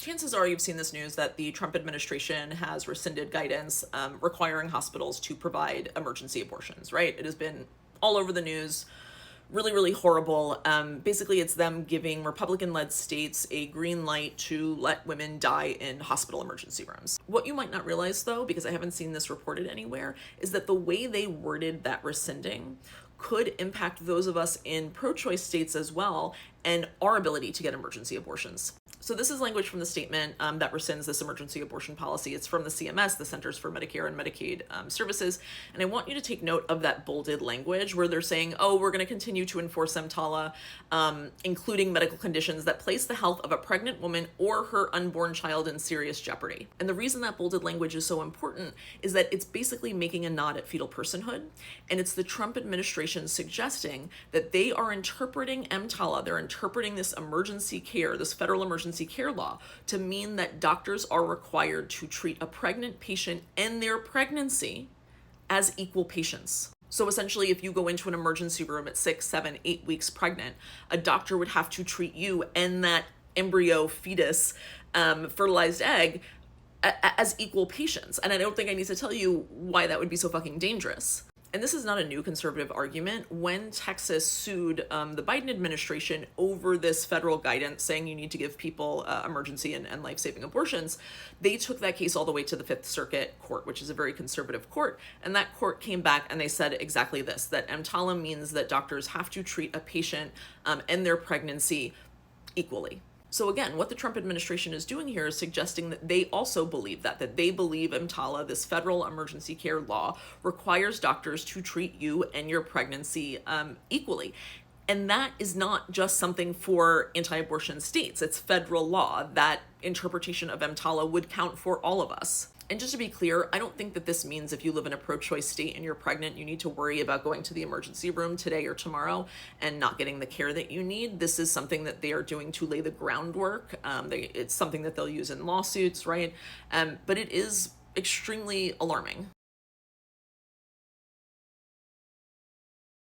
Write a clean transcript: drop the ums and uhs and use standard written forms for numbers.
Chances are you've seen this news that the Trump administration has rescinded guidance requiring hospitals to provide emergency abortions, right? It has been all over the news, really, really horrible. Basically, it's them giving Republican-led states a green light to let women die in hospital emergency rooms. What you might not realize, though, because I haven't seen this reported anywhere, is that the way they worded that rescinding could impact those of us in pro-choice states as well and our ability to get emergency abortions. So this is language from the statement that rescinds this emergency abortion policy. It's from the CMS, the Centers for Medicare and Medicaid Services. And I want you to take note of that bolded language where they're saying, oh, we're going to continue to enforce EMTALA, including medical conditions that place the health of a pregnant woman or her unborn child in serious jeopardy. And the reason that bolded language is so important is that it's basically making a nod at fetal personhood. And it's the Trump administration suggesting that they are interpreting EMTALA, they're interpreting this emergency care, this federal emergency care law, to mean that doctors are required to treat a pregnant patient and their pregnancy as equal patients. So essentially, if you go into an emergency room at 6, 7, 8 weeks pregnant, a doctor would have to treat you and that embryo, fetus, fertilized egg as equal patients. And I don't think I need to tell you why that would be so fucking dangerous. And this is not a new conservative argument. When Texas sued the Biden administration over this federal guidance saying you need to give people emergency and life-saving abortions, they took that case all the way to the Fifth Circuit Court, which is a very conservative court. And that court came back and they said exactly this, that EMTALA means that doctors have to treat a patient and their pregnancy equally. So again, what the Trump administration is doing here is suggesting that they also believe that they believe EMTALA, this federal emergency care law, requires doctors to treat you and your pregnancy equally. And that is not just something for anti-abortion states. It's federal law. That interpretation of EMTALA would count for all of us. And just to be clear, I don't think that this means if you live in a pro-choice state and you're pregnant, you need to worry about going to the emergency room today or tomorrow and not getting the care that you need. This is something that they are doing to lay the groundwork. It's something that they'll use in lawsuits, right? But it is extremely alarming.